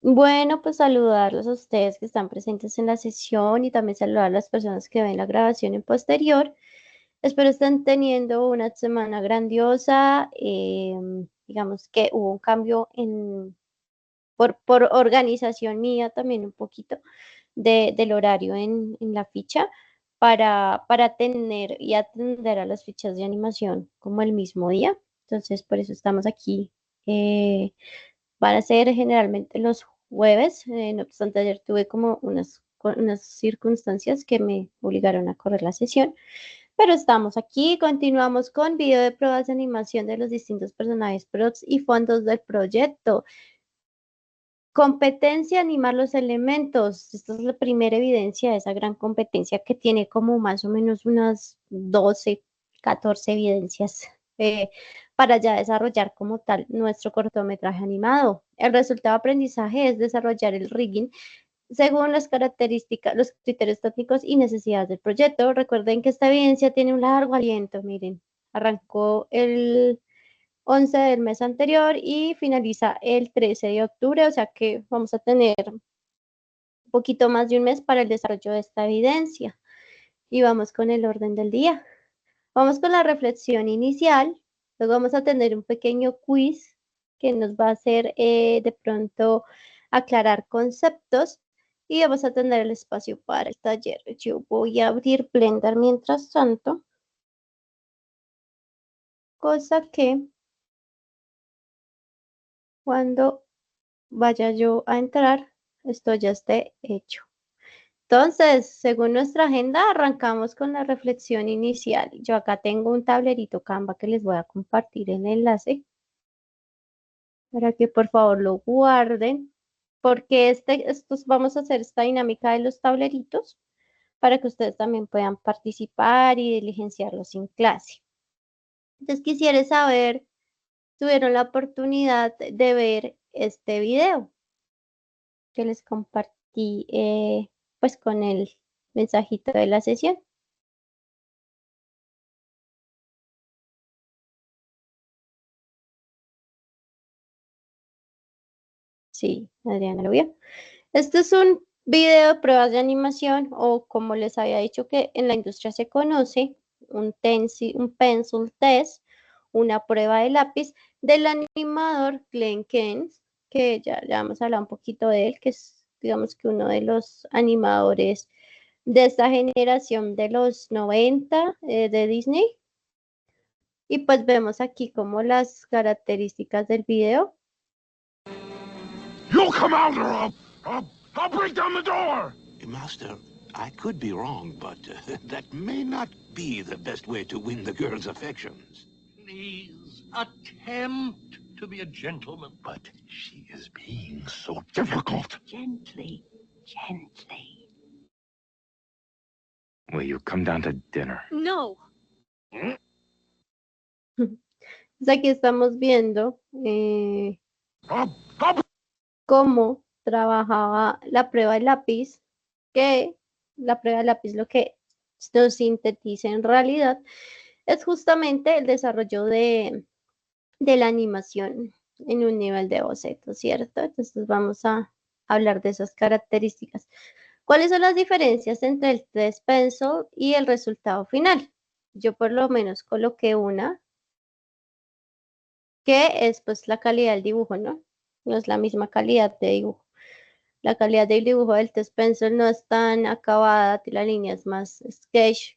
Bueno, pues saludarlos a ustedes que están presentes en la sesión y también saludar a las personas que ven la grabación en posterior. Espero estén teniendo una semana grandiosa. Digamos que hubo un cambio por organización mía también un poquito del horario en la ficha para tener y atender a las fichas de animación como el mismo día. Entonces, por eso estamos aquí. eh, Van a ser generalmente los jueves. No obstante, ayer tuve como unas circunstancias que me obligaron a correr la sesión. Pero estamos aquí, continuamos con video de pruebas de animación de los distintos personajes, props y fondos del proyecto. Competencia, animar los elementos. Esta es la primera evidencia de esa gran competencia que tiene como más o menos unas 12, 14 evidencias para ya desarrollar como tal nuestro cortometraje animado. El resultado de aprendizaje es desarrollar el rigging según las características, los criterios técnicos y necesidades del proyecto. Recuerden que esta evidencia tiene un largo aliento, miren, arrancó el 11 del mes anterior y finaliza el 13 de octubre, o sea que vamos a tener un poquito más de un mes para el desarrollo de esta evidencia. Y vamos con el orden del día. Vamos con la reflexión inicial, luego vamos a tener un pequeño quiz que nos va a hacer de pronto aclarar conceptos y vamos a tener el espacio para el taller. Yo voy a abrir Blender mientras tanto, cosa que cuando vaya yo a entrar, esto ya esté hecho. Entonces, según nuestra agenda, arrancamos con la reflexión inicial. Yo acá tengo un tablerito Canva que les voy a compartir el enlace para que por favor lo guarden, porque estos vamos a hacer esta dinámica de los tableritos para que ustedes también puedan participar y diligenciarlos en clase. Entonces, quisiera saber, ¿tuvieron la oportunidad de ver este video que les compartí pues con el mensajito de la sesión? Sí, Adriana lo vio. Este es un video de pruebas de animación o como les había dicho que en la industria se conoce, un pencil test, una prueba de lápiz del animador Glenn Keynes, que ya vamos a hablar un poquito de él, que es digamos que uno de los animadores de esta generación de los 90 de Disney. Y pues vemos aquí como las características del video. You'll come out or I'll break down the door! Master, I could be wrong, but that may not be the best way to win the girl's affections. Please, attempt to be a gentleman. But she is being so difficult. Gently, gently. Will you come down to dinner? No. Pues aquí estamos viendo I'll, I'll... cómo trabajaba la prueba de lápiz, que la prueba de lápiz lo que nos sintetiza en realidad es justamente el desarrollo de la animación en un nivel de boceto, ¿cierto? Entonces vamos a hablar de esas características. ¿Cuáles son las diferencias entre el test pencil y el resultado final? Yo por lo menos coloqué una, que es pues la calidad del dibujo, ¿no? No es la misma calidad de dibujo. La calidad del dibujo del test pencil no es tan acabada, la línea es más sketch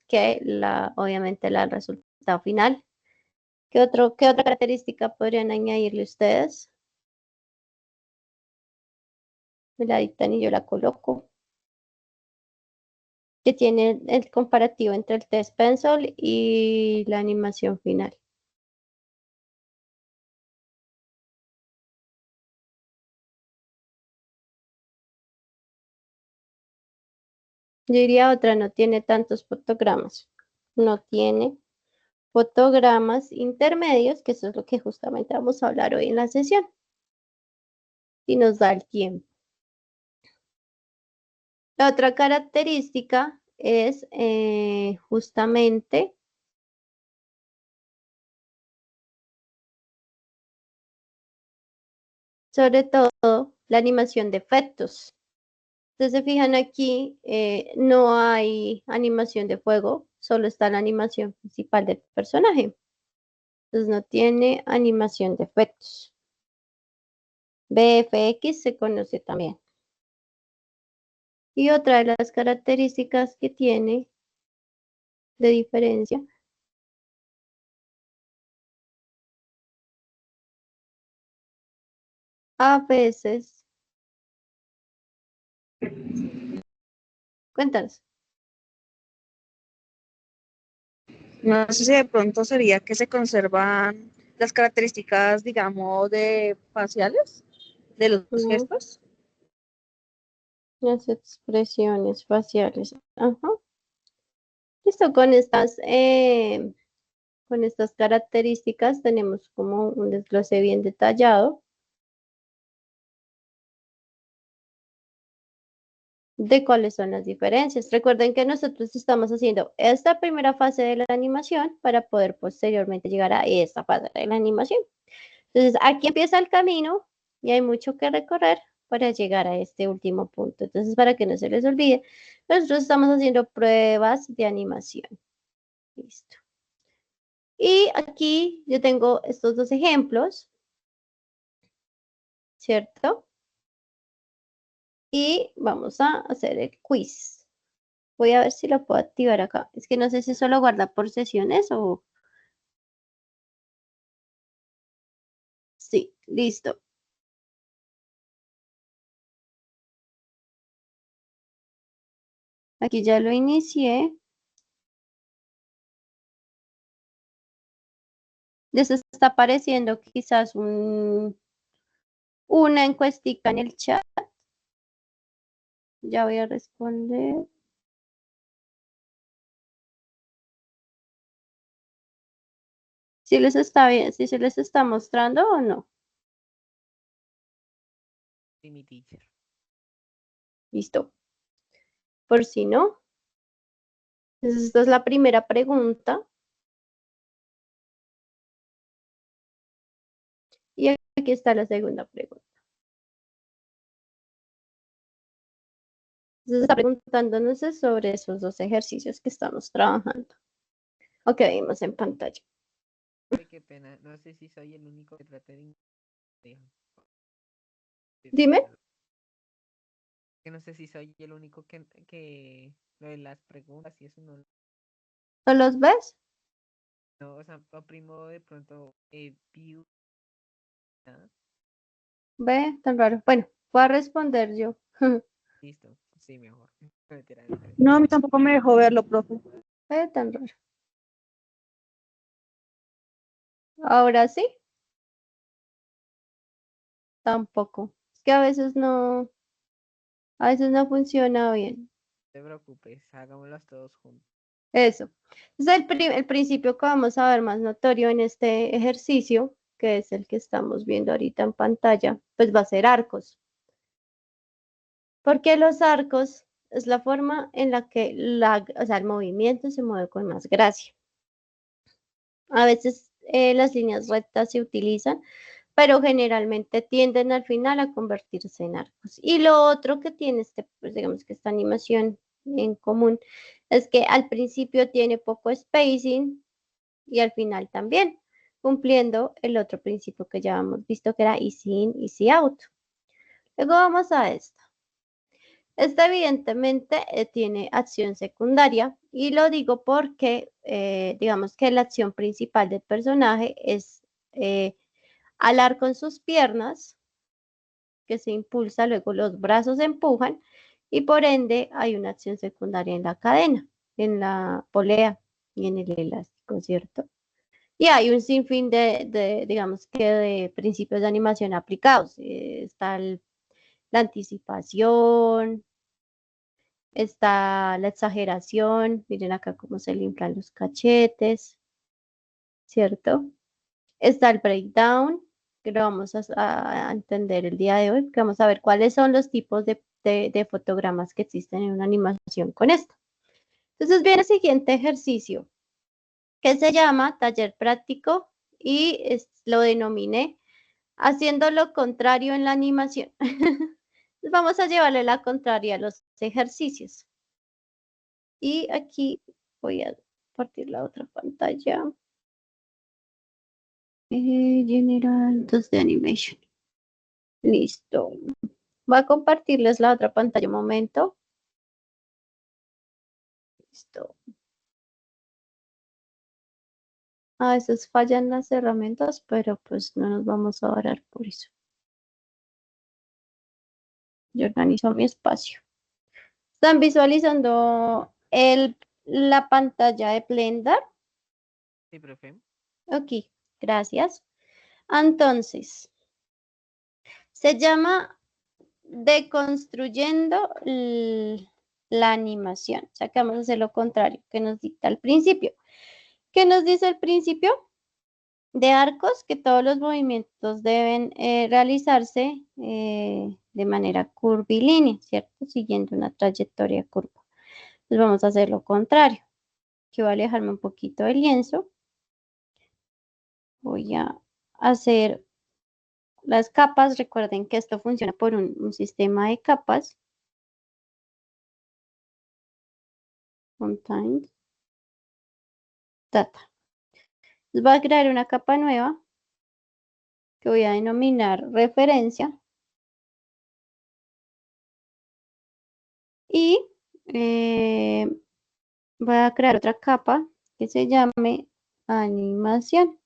que obviamente la del resultado final. ¿Qué otra característica podrían añadirle ustedes? Me la dictan y yo la coloco. Que tiene el comparativo entre el test pencil y la animación final. Yo diría otra, no tiene tantos fotogramas. No tiene fotogramas intermedios, que eso es lo que justamente vamos a hablar hoy en la sesión. Y nos da el tiempo. La otra característica es justamente sobre todo la animación de efectos. Entonces se fijan aquí, no hay animación de fuego, solo está la animación principal del personaje. Entonces no tiene animación de efectos. VFX se conoce también. Y otra de las características que tiene de diferencia a veces, cuéntanos. No sé si de pronto sería que se conservan las características, digamos, de faciales de los Ujú. gestos. Las expresiones faciales. Ajá. Listo, con estas características tenemos como un desglose bien detallado de cuáles son las diferencias. Recuerden que nosotros estamos haciendo esta primera fase de la animación para poder posteriormente llegar a esta fase de la animación. Entonces, aquí empieza el camino y hay mucho que recorrer para llegar a este último punto. Entonces, para que no se les olvide, nosotros estamos haciendo pruebas de animación. Listo. Y aquí yo tengo estos dos ejemplos, ¿cierto? Y vamos a hacer el quiz. Voy a ver si lo puedo activar acá. Es que no sé si solo guarda por sesiones o... Sí, listo. Aquí ya lo inicié. Les está apareciendo quizás una encuestica en el chat. Ya voy a responder. Si les está bien, si se les está mostrando o no. Sí, mi teacher. Listo. Por si no. Entonces, esta es la primera pregunta. Y aquí está la segunda pregunta. Entonces, está preguntándonos sobre esos dos ejercicios que estamos trabajando. Ok, vimos en pantalla. Ay, qué pena. No sé si soy el único que trate de... Dime, Que no sé si soy el único que lo de las preguntas y eso no... ¿no los ves? No, o sea, oprimo de pronto view. ¿Ah? Ve, tan raro. Bueno, voy a responder yo. Listo, sí, mejor. Mentira, mentira. No, a mí tampoco me dejó verlo, profe. Ve, tan raro. Ahora sí, tampoco. Es que a veces no funciona bien. No te preocupes, hagámoslas todos juntos. Eso. Entonces, el principio que vamos a ver más notorio en este ejercicio, que es el que estamos viendo ahorita en pantalla, pues va a ser arcos. Porque los arcos es la forma en la que o sea, el movimiento se mueve con más gracia. A veces las líneas rectas se utilizan, pero generalmente tienden al final a convertirse en arcos. Y lo otro que tiene pues digamos que esta animación en común es que al principio tiene poco spacing y al final también, cumpliendo el otro principio que ya hemos visto que era easy in, easy out. Luego vamos a esta. Esta evidentemente tiene acción secundaria y lo digo porque digamos que la acción principal del personaje es alar con sus piernas, que se impulsa, luego los brazos se empujan y por ende hay una acción secundaria en la cadena, en la polea y en el elástico, ¿cierto? Y hay un sinfín digamos que de principios de animación aplicados. Está la anticipación, está la exageración, miren acá cómo se le inflan los cachetes, ¿cierto? Está el breakdown, que lo vamos a entender el día de hoy, que vamos a ver cuáles son los tipos de fotogramas que existen en una animación con esto. Entonces viene el siguiente ejercicio, que se llama taller práctico y lo denominé haciendo lo contrario en la animación. Vamos a llevarle la contraria a los ejercicios. Y aquí voy a partir la otra pantalla. General 2 de animation. Listo. Voy a compartirles la otra pantalla un momento. Listo. A veces fallan las herramientas, pero pues no nos vamos a orar por eso. Yo organizo mi espacio. ¿Están visualizando la pantalla de Blender? Sí, profe. Ok, gracias. Entonces, se llama deconstruyendo la animación. O sea, que vamos a hacer lo contrario que nos dicta al principio. ¿Qué nos dice el principio? De arcos, que todos los movimientos deben realizarse de manera curvilínea, ¿cierto? Siguiendo una trayectoria curva. Entonces vamos a hacer lo contrario. Aquí voy a alejarme un poquito del lienzo. Voy a hacer las capas. Recuerden que esto funciona por un sistema de capas. Content Data. Entonces voy a crear una capa nueva que voy a denominar referencia. Y voy a crear otra capa que se llame animación.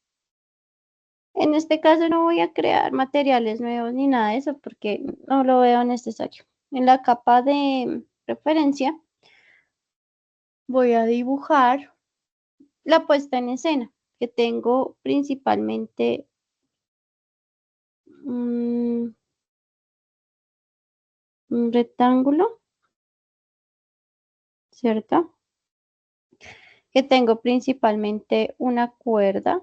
En este caso no voy a crear materiales nuevos ni nada de eso porque no lo veo necesario. En la capa de referencia voy a dibujar la puesta en escena, que tengo principalmente un rectángulo, ¿cierto? Que tengo principalmente una cuerda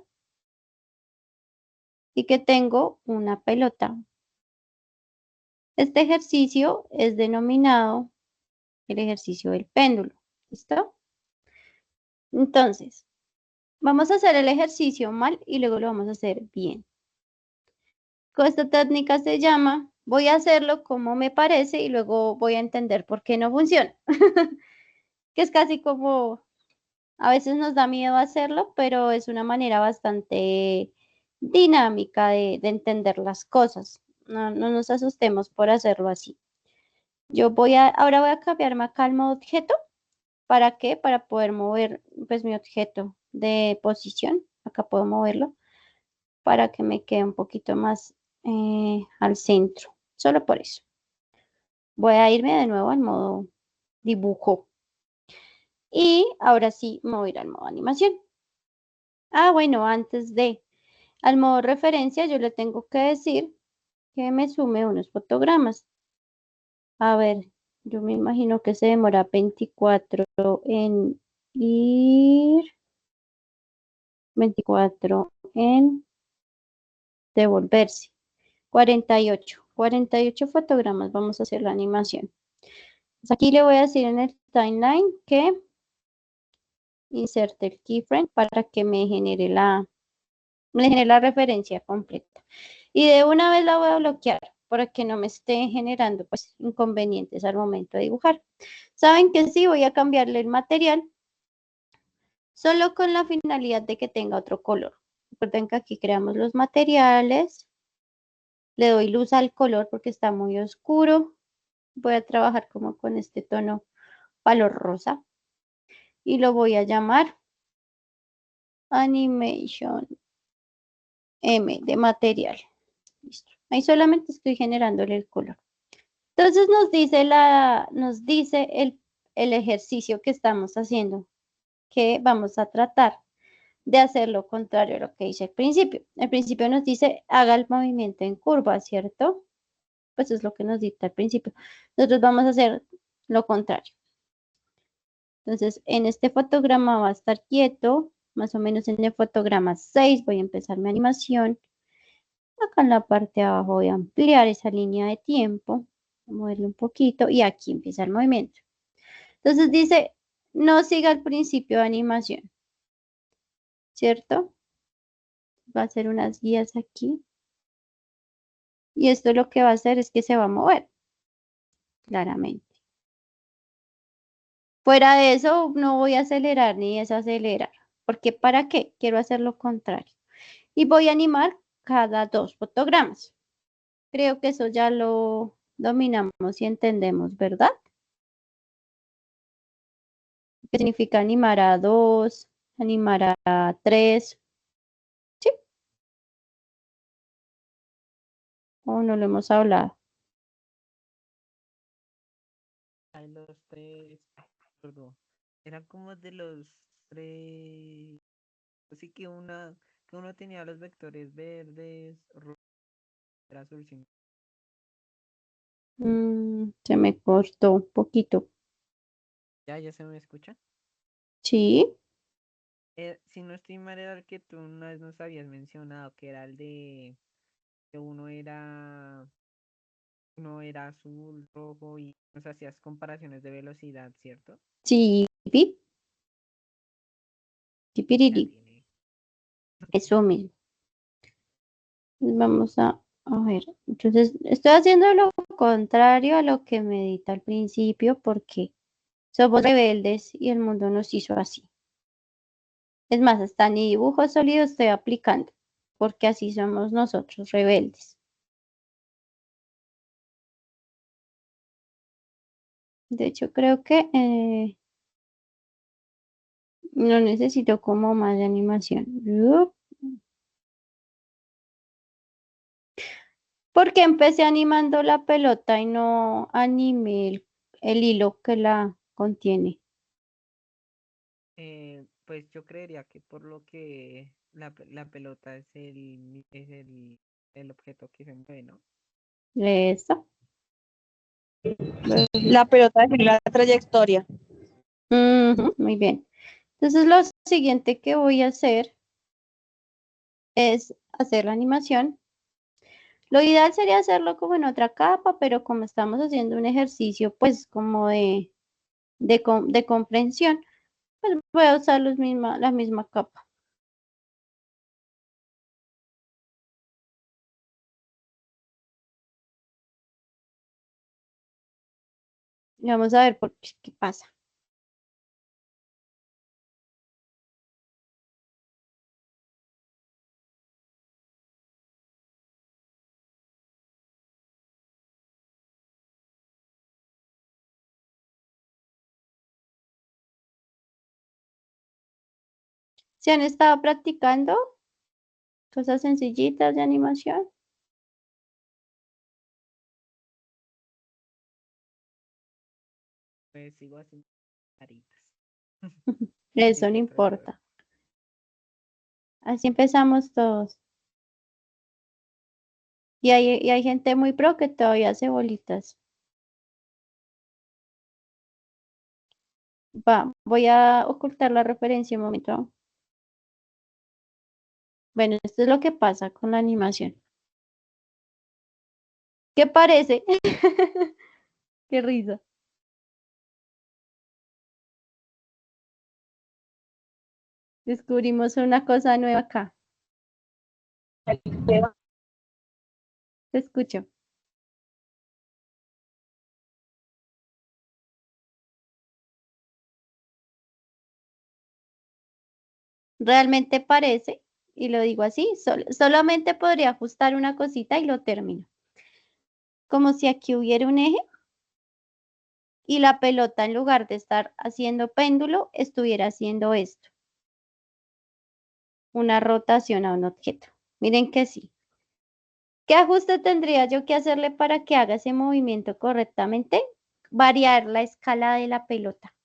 y que tengo una pelota. Este ejercicio es denominado el ejercicio del péndulo. ¿Listo? Entonces, vamos a hacer el ejercicio mal y luego lo vamos a hacer bien. Esta técnica se llama, voy a hacerlo como me parece y luego voy a entender por qué no funciona. Que es casi como, a veces nos da miedo hacerlo, pero es una manera bastante dinámica de entender las cosas. No nos asustemos por hacerlo así. Ahora voy a cambiarme acá al modo objeto. ¿Para qué? Para poder mover pues mi objeto de posición. Acá puedo moverlo para que me quede un poquito más al centro. Solo por eso. Voy a irme de nuevo al modo dibujo. Y ahora sí me voy a ir al modo animación. Bueno, al modo referencia yo le tengo que decir que me sume unos fotogramas. A ver, yo me imagino que se demora 24 en ir, 24 en devolverse. 48 fotogramas. Vamos a hacer la animación. Pues aquí le voy a decir en el timeline que inserte el keyframe para que me genere la referencia completa. Y de una vez la voy a bloquear para que no me esté generando pues inconvenientes al momento de dibujar. Saben que sí, voy a cambiarle el material solo con la finalidad de que tenga otro color. Recuerden que aquí creamos los materiales. Le doy luz al color porque está muy oscuro. Voy a trabajar como con este tono valor rosa. Y lo voy a llamar Animation M de material. Listo. Ahí solamente estoy generándole el color. Entonces nos dice el ejercicio que estamos haciendo, que vamos a tratar de hacer lo contrario a lo que dice al principio. Al principio nos dice haga el movimiento en curva, ¿cierto? Pues es lo que nos dicta al principio. Nosotros vamos a hacer lo contrario. Entonces, en este fotograma va a estar quieto, más o menos en el fotograma 6 voy a empezar mi animación. Acá en la parte de abajo voy a ampliar esa línea de tiempo, moverle un poquito y aquí empieza el movimiento. Entonces dice, no siga el principio de animación, ¿cierto? Va a hacer unas guías aquí. Y esto lo que va a hacer es que se va a mover, claramente. Fuera de eso, no voy a acelerar ni desacelerar, porque ¿para qué? Quiero hacer lo contrario. Y voy a animar cada 2 fotogramas. Creo que eso ya lo dominamos y entendemos, ¿verdad? ¿Qué significa animar a 2, animar a 3? ¿Sí? ¿O no lo hemos hablado? Hay los tres, perdón, eran como de los tres, así que uno tenía los vectores verdes, rojo, azul, sí. Se me cortó un poquito. Ya se me escucha. Sí, Si no estoy mal, era el que tú una vez nos habías mencionado, que era el de que uno era azul, rojo y nos hacías comparaciones de velocidad, ¿cierto? sí, pi, Ya pipiriri, tiene. eso mismo. Vamos a ver. Entonces, estoy haciendo lo contrario a lo que me dita al principio porque somos rebeldes y el mundo nos hizo así. Es más, hasta ni dibujo sólido estoy aplicando, porque así somos nosotros, rebeldes. De hecho, creo que no necesito como más de animación. Porque empecé animando la pelota y no animé el hilo que la contiene. Pues yo creería que por lo que la pelota es el objeto que se mueve, ¿no? Eso. La pelota define la trayectoria. Ujú, muy bien. Entonces, lo siguiente que voy a hacer es hacer la animación. Lo ideal sería hacerlo como en otra capa, pero como estamos haciendo un ejercicio, pues como de comprensión, pues voy a usar la misma capa. Y vamos a ver qué pasa. ¿Se han estado practicando cosas sencillitas de animación? Pues sigo haciendo caritas. Eso no Ese otro error. importa. Así empezamos todos. Y hay gente muy pro que todavía hace bolitas. Voy a ocultar la referencia un momento. Bueno, esto es lo que pasa con la animación. ¿Qué parece? Qué risa. Descubrimos una cosa nueva acá. Te escucho. Realmente parece, y lo digo así, solamente podría ajustar una cosita y lo termino. Como si aquí hubiera un eje y la pelota en lugar de estar haciendo péndulo, estuviera haciendo esto. Una rotación a un objeto. Miren que sí. ¿Qué ajuste tendría yo que hacerle para que haga ese movimiento correctamente? Variar la escala de la pelota.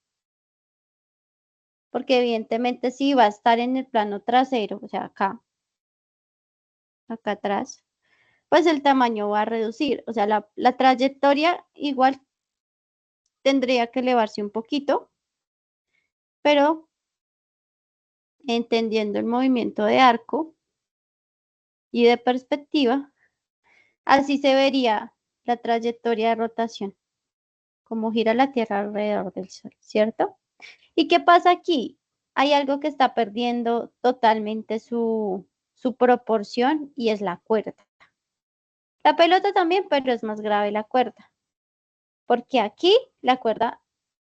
Porque evidentemente si va a estar en el plano trasero, o sea, acá atrás, pues el tamaño va a reducir. O sea, la trayectoria igual tendría que elevarse un poquito, pero entendiendo el movimiento de arco y de perspectiva, así se vería la trayectoria de rotación, como gira la Tierra alrededor del Sol, ¿cierto? ¿Y qué pasa aquí? Hay algo que está perdiendo totalmente su proporción y es la cuerda. La pelota también, pero es más grave la cuerda, porque aquí la cuerda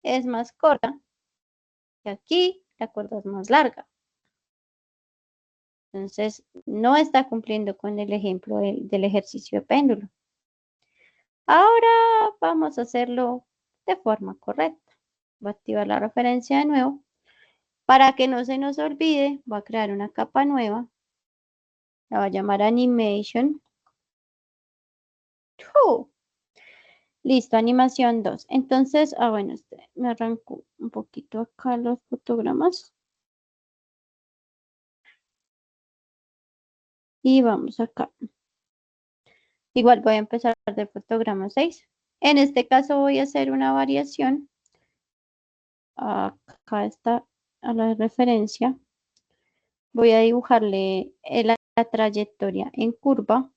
es más corta y aquí la cuerda es más larga. Entonces, no está cumpliendo con el ejemplo del ejercicio de péndulo. Ahora vamos a hacerlo de forma correcta. Voy a activar la referencia de nuevo. Para que no se nos olvide, voy a crear una capa nueva. La voy a llamar Animation. Listo, animación 2. Entonces, bueno, me arranco un poquito acá los fotogramas. Y vamos acá. Igual voy a empezar del fotograma 6. En este caso voy a hacer una variación. Acá está a la referencia. Voy a dibujarle la trayectoria en curva.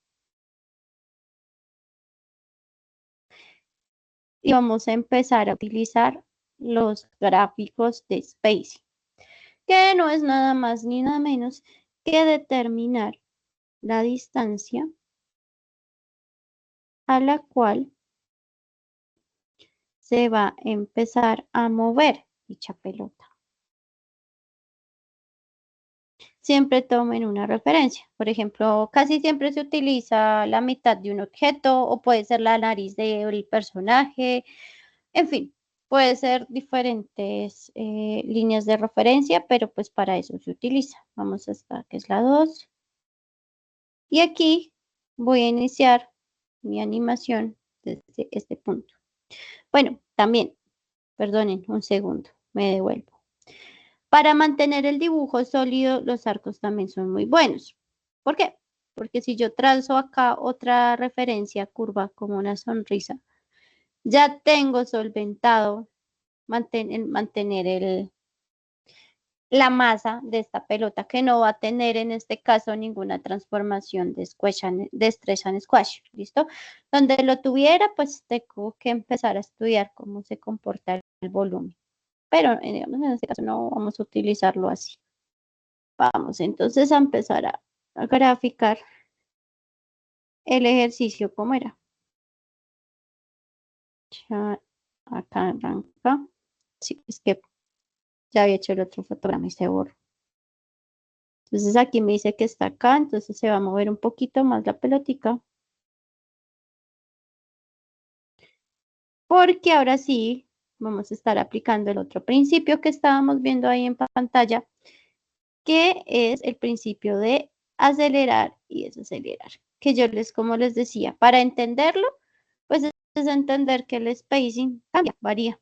Y vamos a empezar a utilizar los gráficos de spacing, que no es nada más ni nada menos que determinar la distancia a la cual se va a empezar a mover dicha pelota. Siempre tomen una referencia. Por ejemplo, casi siempre se utiliza la mitad de un objeto o puede ser la nariz del personaje. En fin, puede ser diferentes líneas de referencia, pero pues para eso se utiliza. Vamos a esta que es la 2. Y aquí voy a iniciar mi animación desde este punto. Bueno, también, perdonen un segundo, me devuelvo. Para mantener el dibujo sólido, los arcos también son muy buenos. ¿Por qué? Porque si yo trazo acá otra referencia curva como una sonrisa, ya tengo solventado mantener la masa de esta pelota, que no va a tener en este caso ninguna transformación de stretch and squash, ¿listo? Donde lo tuviera, pues tengo que empezar a estudiar cómo se comporta el volumen. Pero digamos, en este caso no vamos a utilizarlo así. Vamos entonces a empezar a graficar el ejercicio como era. Ya acá arranca. Sí, es que ya había hecho el otro fotograma y se borró. Entonces aquí me dice que está acá, entonces se va a mover un poquito más la pelotica. Porque ahora sí vamos a estar aplicando el otro principio que estábamos viendo ahí en pantalla, que es el principio de acelerar y desacelerar. Que yo como les decía, para entenderlo, pues es entender que el spacing cambia, varía.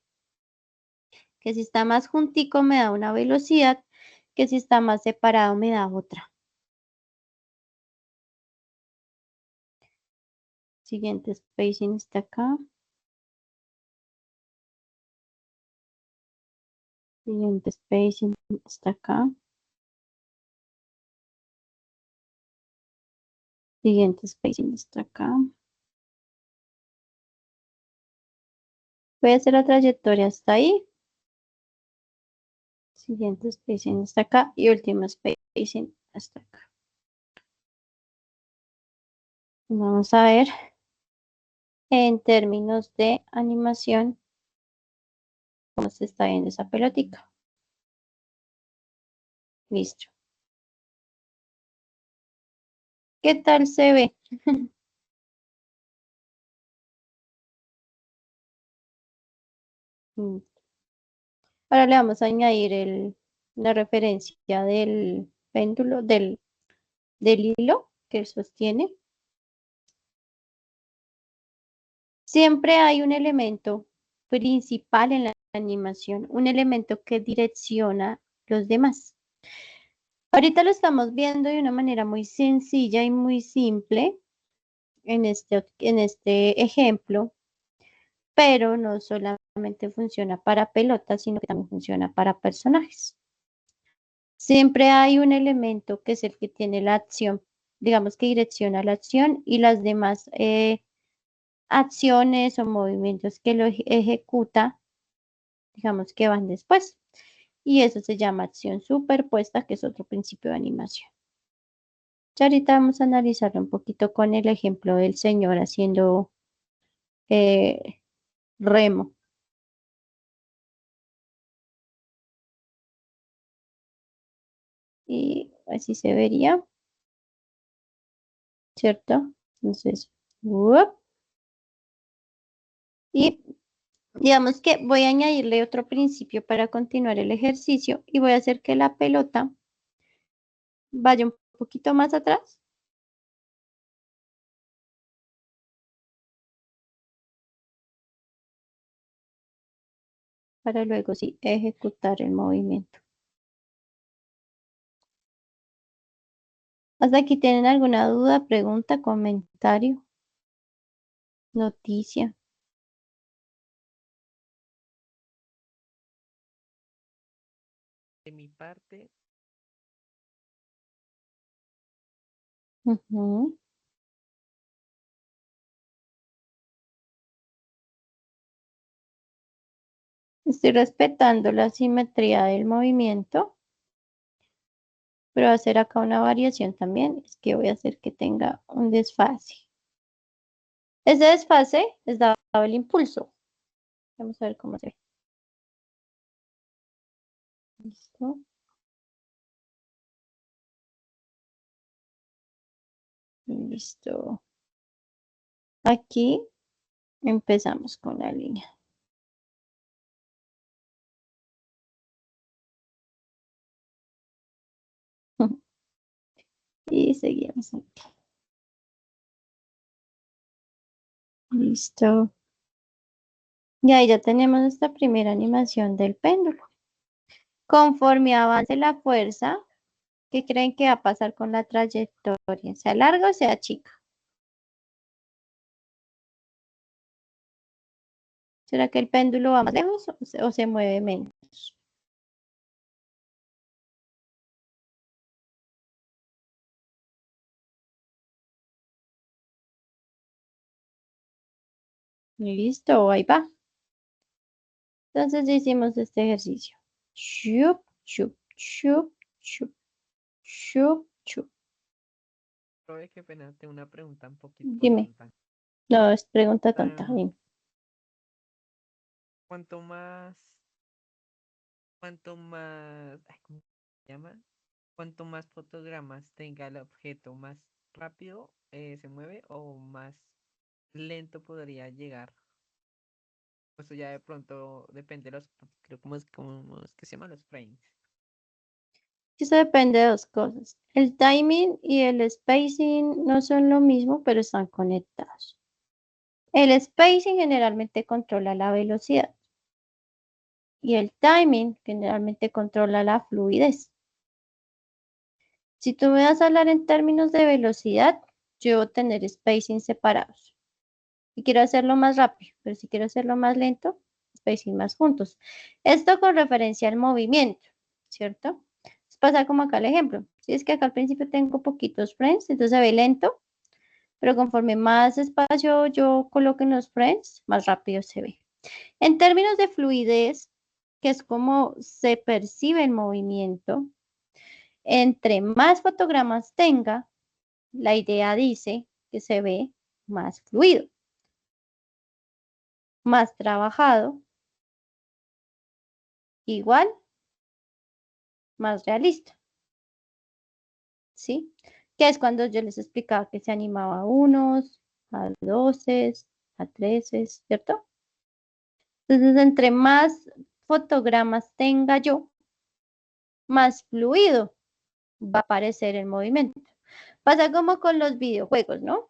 Que si está más juntico me da una velocidad, que si está más separado me da otra. Siguiente spacing está acá. Siguiente spacing está acá. Siguiente spacing está acá. Voy a hacer la trayectoria hasta ahí. Siguiente spacing está acá. Y último spacing hasta acá. Vamos a ver en términos de animación cómo se está viendo esa pelotica. Listo. ¿Qué tal se ve? Ahora le vamos a añadir la referencia del péndulo, del hilo que sostiene. Siempre hay un elemento principal en la animación, un elemento que direcciona los demás. Ahorita lo estamos viendo de una manera muy sencilla y muy simple en este ejemplo, pero no solamente funciona para pelotas, sino que también funciona para personajes. Siempre hay un elemento que es el que tiene la acción, digamos que direcciona la acción y las demás acciones o movimientos que lo ejecuta, digamos que van después. Y eso se llama acción superpuesta, que es otro principio de animación. Ya ahorita vamos a analizarlo un poquito con el ejemplo del señor haciendo remo. Y así se vería, ¿cierto? Entonces, ¡wup! Y digamos que voy a añadirle otro principio para continuar el ejercicio y voy a hacer que la pelota vaya un poquito más atrás. Para luego sí ejecutar el movimiento. ¿Hasta aquí tienen alguna duda, pregunta, comentario, noticia? De mi parte, Ujú. Estoy respetando la simetría del movimiento, pero hacer acá una variación también es que voy a hacer que tenga un desfase. Ese desfase es dado el impulso. Vamos a ver cómo se ve. Listo. Listo. Aquí empezamos con la línea. Y seguimos aquí. Listo. Y ahí ya tenemos esta primera animación del péndulo. Conforme avance la fuerza, ¿qué creen que va a pasar con la trayectoria? ¿Sea larga o sea chica? ¿Será que el péndulo va más lejos o se mueve menos? Listo, ahí va. Entonces ya hicimos este ejercicio. Chup, chup, chup, chup, chup, chup. profe, que pena, tengo una pregunta un poquito Dime, tonta. no es pregunta tonta, Ah, dime. cuanto más, ay, ¿cómo se llama? Cuanto más fotogramas tenga el objeto, más rápido se mueve o más lento podría llegar. Eso ya de pronto depende de los, creo, cómo es que se llaman los frames? Eso depende de dos cosas. El timing y el spacing no son lo mismo, pero están conectados. El spacing generalmente controla la velocidad y el timing generalmente controla la fluidez. Si tú me vas a hablar en términos de velocidad, yo debo tener spacing separados. Si quiero hacerlo más rápido, pero si quiero hacerlo más lento, spacing más juntos. Esto con referencia al movimiento, ¿cierto? Pasa como acá el ejemplo. Si es que acá al principio tengo poquitos frames, entonces se ve lento, pero conforme más espacio yo coloque en los frames, más rápido se ve. En términos de fluidez, que es como se percibe el movimiento, entre más fotogramas tenga, la idea dice que se ve más fluido, más trabajado, igual, más realista, ¿sí? Que es cuando yo les explicaba que se animaba a unos, a 12, a 13, ¿cierto? Entonces, entre más fotogramas tenga yo, más fluido va a aparecer el movimiento. Pasa como con los videojuegos, ¿no?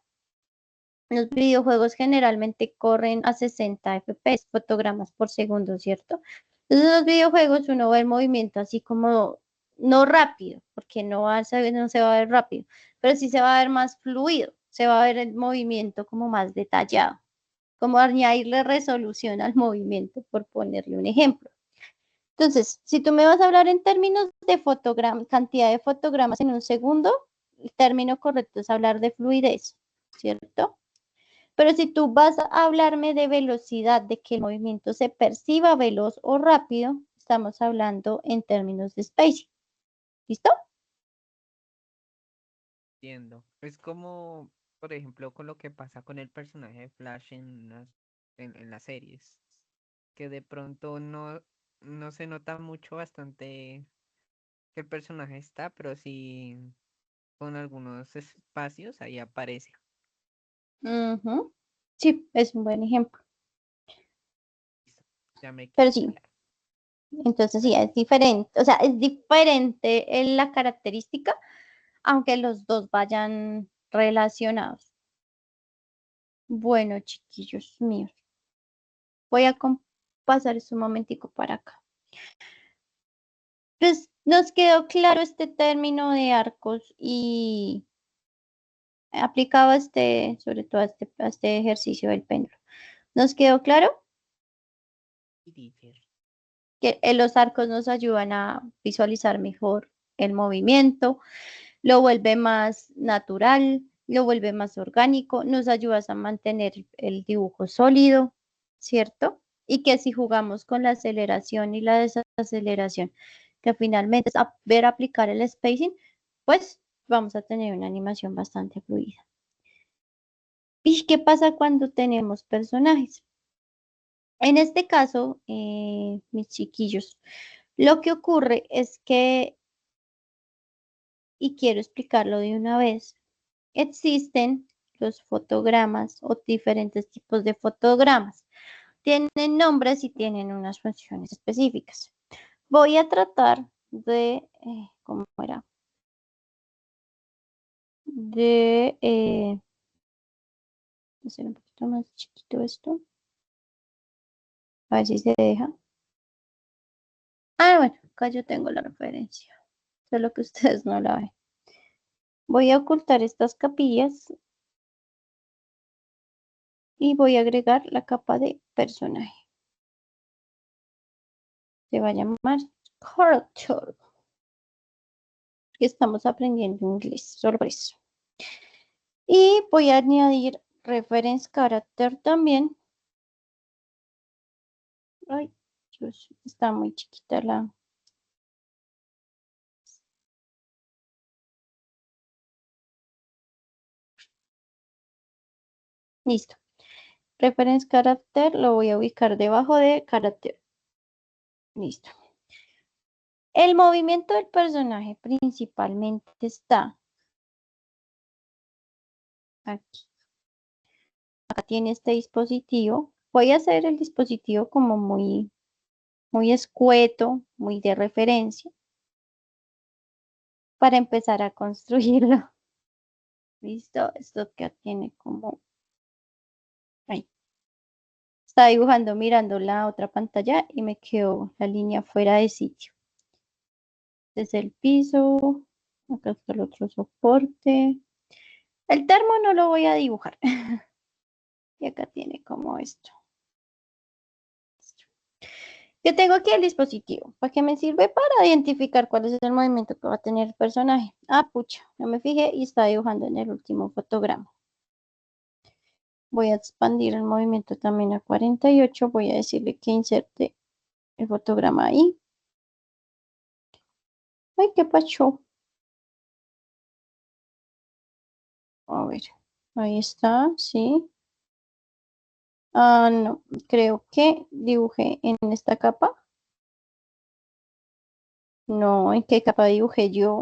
Los videojuegos generalmente corren a 60 FPS, fotogramas por segundo, ¿cierto? Entonces, en los videojuegos uno ve el movimiento así como, no rápido, porque no se va a ver rápido, pero sí se va a ver más fluido, se va a ver el movimiento como más detallado, como añadirle resolución al movimiento, por ponerle un ejemplo. Entonces, si tú me vas a hablar en términos de fotogramas, cantidad de fotogramas en un segundo, el término correcto es hablar de fluidez, ¿cierto? Pero si tú vas a hablarme de velocidad, de que el movimiento se perciba veloz o rápido, estamos hablando en términos de spacing. ¿Listo? entiendo. Es como, por ejemplo, con lo que pasa con el personaje de Flash en las series, que de pronto no se nota mucho bastante que el personaje está, pero sí con algunos espacios ahí aparece. Ujú. Sí, es un buen ejemplo. Listo, ya me Pero quedó sí, claro. entonces sí, es diferente. O sea, es diferente en la característica, aunque los dos vayan relacionados. Bueno, chiquillos míos, voy a pasar un momentico para acá. Pues nos quedó claro este término de arcos y aplicado a sobre todo a este ejercicio del péndulo. ¿Nos quedó claro? Y teacher. Que los arcos nos ayudan a visualizar mejor el movimiento, lo vuelve más natural, lo vuelve más orgánico, nos ayuda a mantener el dibujo sólido, ¿cierto? Y que si jugamos con la aceleración y la desaceleración, que finalmente es ver aplicar el spacing, pues vamos a tener una animación bastante fluida. ¿Y qué pasa cuando tenemos personajes? En este caso, mis chiquillos, lo que ocurre es que, y quiero explicarlo de una vez, existen los fotogramas o diferentes tipos de fotogramas. Tienen nombres y tienen unas funciones específicas. Voy a tratar de, ¿cómo era? De hacer un poquito más chiquito esto. A ver si se deja. Ah, bueno, acá yo tengo la referencia. Solo que ustedes no la ven. Voy a ocultar estas capillas y voy a agregar la capa de personaje. Se va a llamar Character. Estamos aprendiendo inglés, solo por eso. Y voy a añadir Reference Character también. Ay, Dios, está muy chiquita la. Listo. Reference Character lo voy a ubicar debajo de Character. Listo. El movimiento del personaje principalmente está aquí. Acá tiene este dispositivo. Voy a hacer el dispositivo como muy escueto, muy de referencia, para empezar a construirlo. Listo, esto que tiene como ahí. Estaba dibujando mirando la otra pantalla y me quedó la línea fuera de sitio. Desde el piso, acá está el otro soporte. El termo no lo voy a dibujar. Y acá tiene como esto. Yo tengo aquí el dispositivo. ¿Para qué me sirve? Para identificar cuál es el movimiento que va a tener el personaje. Ah, pucha, no me fijé y está dibujando en el último fotograma. Voy a expandir el movimiento también a 48. Voy a decirle que inserte el fotograma ahí. Ay, qué pacho. A ver, ahí está, sí. Ah, no, creo que dibujé en esta capa. No, ¿en qué capa dibujé yo?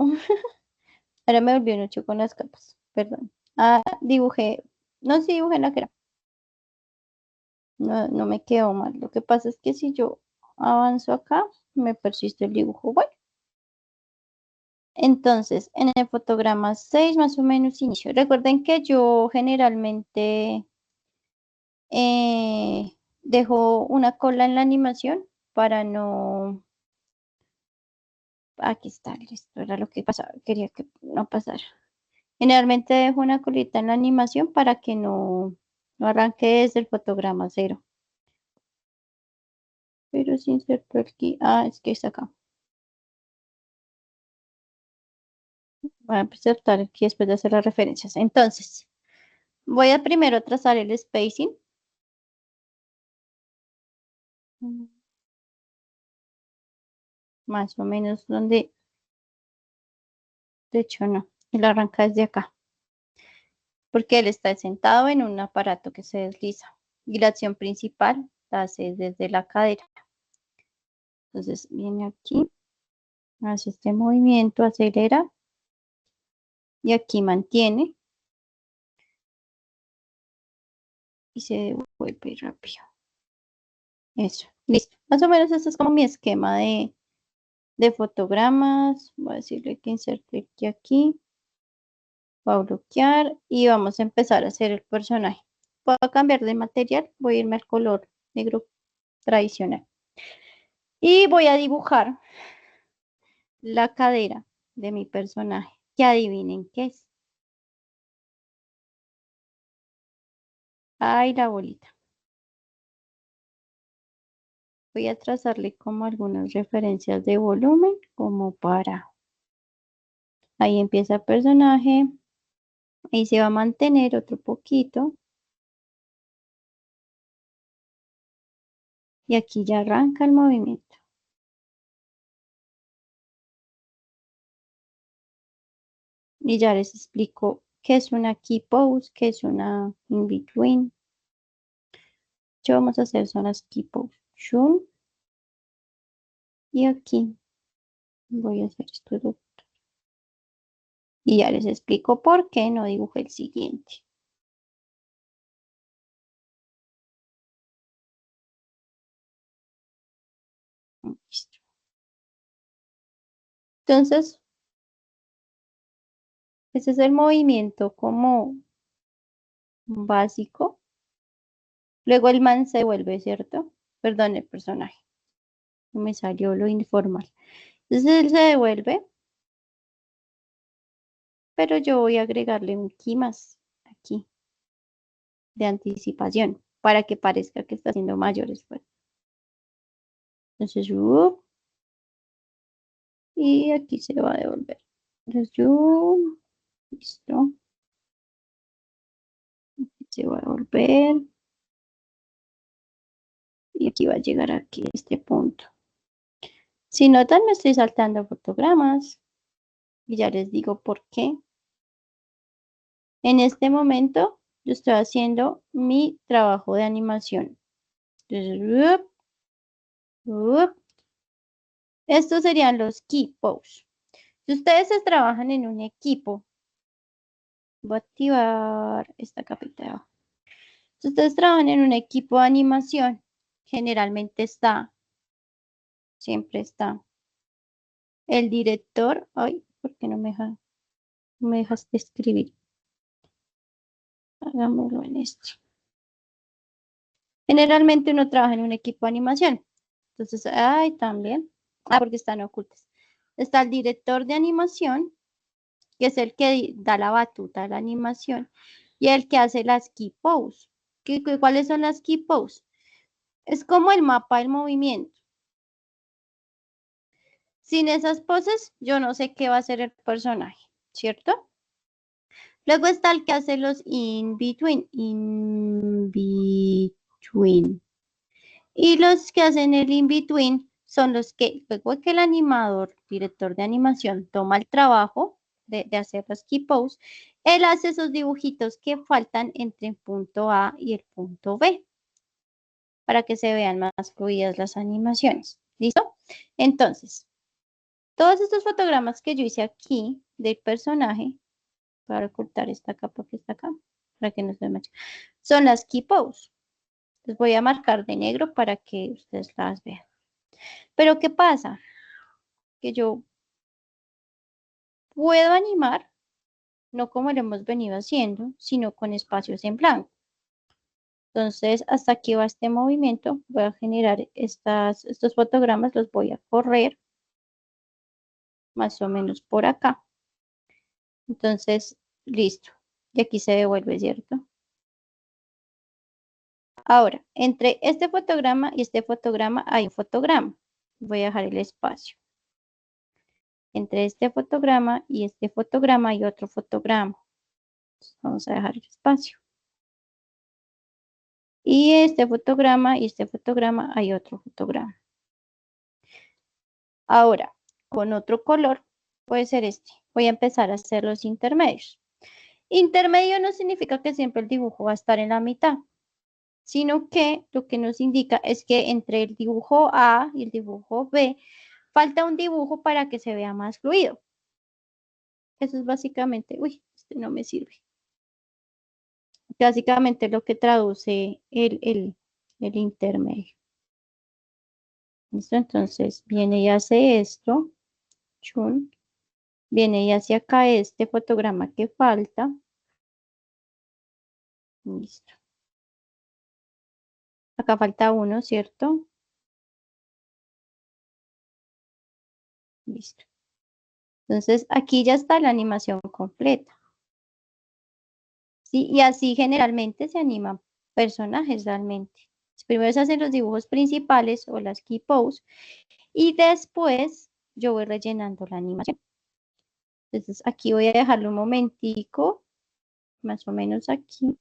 Ahora me volví mucho con las capas, perdón. Ah, dibujé, no, sí dibujé en la que era. No, no me quedó mal. Lo que pasa es que si yo avanzo acá, me persiste el dibujo. Bueno, entonces, en el fotograma 6 más o menos inicio. Recuerden que yo generalmente dejo una cola en la animación para no. Aquí está, listo, era lo que pasaba, quería que no pasara. Generalmente dejo una colita en la animación para que no arranque desde el fotograma cero. Pero si inserto aquí, es que está acá. Voy a insertar aquí después de hacer las referencias. Entonces, voy a primero trazar el spacing. Más o menos donde, de hecho no, él arranca desde acá. porque él está sentado en un aparato que se desliza y la acción principal la hace desde la cadera. Entonces viene aquí, hace este movimiento, acelera y aquí mantiene y se devuelve rápido. Eso, listo. Más o menos este es como mi esquema de fotogramas. Voy a decirle que inserte aquí. Voy a bloquear y vamos a empezar a hacer el personaje. Voy a cambiar de material, voy a irme al color negro tradicional. Y voy a dibujar la cadera de mi personaje. Que adivinen qué es. Ay, la bolita. Voy a trazarle como algunas referencias de volumen, como para... Ahí empieza el personaje. Ahí se va a mantener otro poquito. Y aquí ya arranca el movimiento. Y ya les explico qué es una key pose, qué es una in between. Yo vamos a hacer son las key pose. Zoom. Y aquí voy a hacer esto. Y ya les explico por qué no dibujé el siguiente. Listo. Entonces, ese es el movimiento como básico. Luego el man se vuelve, ¿cierto? Perdón, el personaje. Me salió lo informal. Entonces él se devuelve, pero yo voy a agregarle un ki más aquí de anticipación para que parezca que está haciendo mayor esfuerzo. Entonces, y aquí se va a devolver. Entonces, listo. Aquí se va a devolver. Y aquí va a llegar aquí este punto. Si notan, me estoy saltando fotogramas. Y ya les digo por qué. En este momento, yo estoy haciendo mi trabajo de animación. Entonces, estos serían los key pose. Si ustedes trabajan en un equipo, voy a activar esta capita de abajo. Si ustedes trabajan en un equipo de animación, generalmente siempre está el director. Ay, ¿por qué no me dejas escribir? Hagámoslo en esto. Generalmente uno trabaja en un equipo de animación. Entonces, también. Porque están ocultas. Está el director de animación, que es el que da la batuta a la animación, y el que hace las key pose. ¿Cuáles son las key pose? Es como el mapa del movimiento. Sin esas poses, yo no sé qué va a hacer el personaje, ¿cierto? Luego está el que hace los in between. Y los que hacen el in between son los que, luego que el animador, director de animación, toma el trabajo de hacer los key pose, él hace esos dibujitos que faltan entre el punto A y el punto B, para que se vean más fluidas las animaciones. ¿Listo? Entonces, todos estos fotogramas que yo hice aquí del personaje, para ocultar esta capa que está acá, para que no se manche, son las key pose. Les voy a marcar de negro para que ustedes las vean. Pero ¿qué pasa? Que yo puedo animar, no como lo hemos venido haciendo, sino con espacios en blanco. Entonces, hasta aquí va este movimiento. Voy a generar estos fotogramas, los voy a correr más o menos por acá. Entonces, listo. Y aquí se devuelve, ¿cierto? Ahora, entre este fotograma y este fotograma hay un fotograma. Voy a dejar el espacio. Entre este fotograma y este fotograma hay otro fotograma. Entonces, vamos a dejar el espacio. Y este fotograma y este fotograma hay otro fotograma. Ahora, con otro color, puede ser este. Voy a empezar a hacer los intermedios. Intermedio no significa que siempre el dibujo va a estar en la mitad, sino que lo que nos indica es que entre el dibujo A y el dibujo B falta un dibujo para que se vea más fluido. Eso es básicamente, uy, este no me sirve. Básicamente lo que traduce el intermedio. ¿Listo? Entonces viene y hace esto. Chun. Viene y hace acá este fotograma que falta. Listo. Acá falta uno, ¿cierto? Listo. Entonces aquí ya está la animación completa. ¿Sí? Y así generalmente se animan personajes realmente. Primero se hacen los dibujos principales o las key pose y después yo voy rellenando la animación. Entonces aquí voy a dejarlo un momentico, más o menos aquí.